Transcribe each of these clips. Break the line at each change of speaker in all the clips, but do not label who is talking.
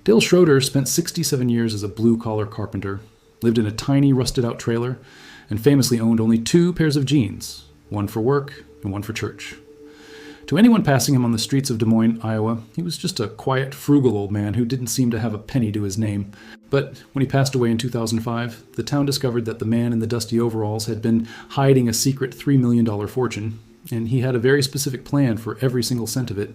Dale Schroeder spent 67 years as a blue-collar carpenter, lived in a tiny, rusted-out trailer, and famously owned only 2 pairs of jeans, one for work and one for church. To anyone passing him on the streets of Des Moines, Iowa, he was just a quiet, frugal old man who didn't seem to have a penny to his name. But when he passed away in 2005, the town discovered that the man in the dusty overalls had been hiding a secret $3 million fortune, and he had a very specific plan for every single cent of it.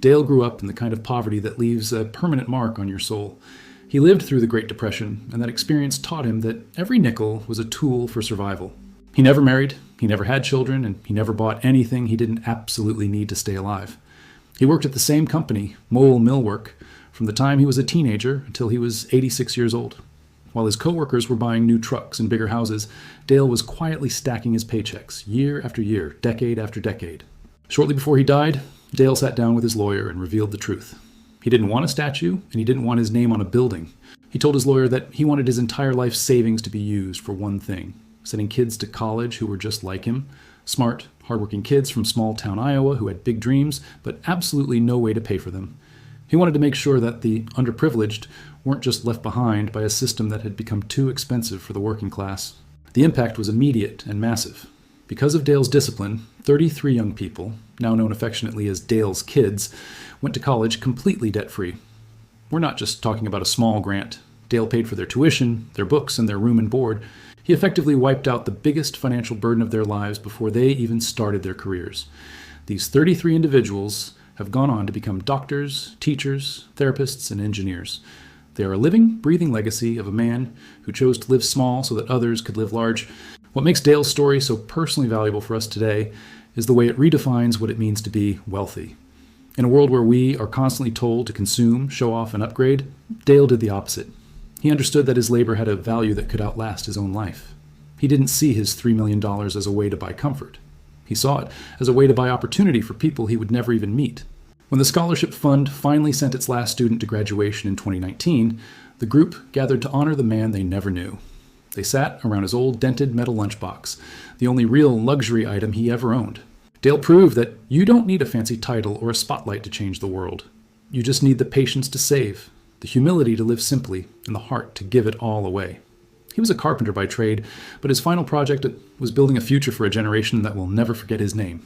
Dale grew up in the kind of poverty that leaves a permanent mark on your soul. He lived through the Great Depression, and that experience taught him that every nickel was a tool for survival. He never married, he never had children, and he never bought anything he didn't absolutely need to stay alive. He worked at the same company, Mole Millwork, from the time he was a teenager until he was 86 years old. While his co-workers were buying new trucks and bigger houses, Dale was quietly stacking his paychecks, year after year, decade after decade. Shortly before he died, Dale sat down with his lawyer and revealed the truth. He didn't want a statue, and he didn't want his name on a building. He told his lawyer that he wanted his entire life savings to be used for one thing: sending kids to college who were just like him, smart, hardworking kids from small-town Iowa who had big dreams, but absolutely no way to pay for them. He wanted to make sure that the underprivileged weren't just left behind by a system that had become too expensive for the working class. The impact was immediate and massive. Because of Dale's discipline, 33 young people, now known affectionately as Dale's kids, went to college completely debt-free. We're not just talking about a small grant. Dale paid for their tuition, their books, and their room and board. He effectively wiped out the biggest financial burden of their lives before they even started their careers. These 33 individuals have gone on to become doctors, teachers, therapists, and engineers. They are a living, breathing legacy of a man who chose to live small so that others could live large. What makes Dale's story so personally valuable for us today is the way it redefines what it means to be wealthy. In a world where we are constantly told to consume, show off, and upgrade, Dale did the opposite. He understood that his labor had a value that could outlast his own life. He didn't see his $3 million as a way to buy comfort. He saw it as a way to buy opportunity for people he would never even meet. When the scholarship fund finally sent its last student to graduation in 2019, the group gathered to honor the man they never knew. They sat around his old dented metal lunchbox, the only real luxury item he ever owned. Dale proved that you don't need a fancy title or a spotlight to change the world. You just need the patience to save, the humility to live simply, and the heart to give it all away. He was a carpenter by trade, but his final project was building a future for a generation that will never forget his name.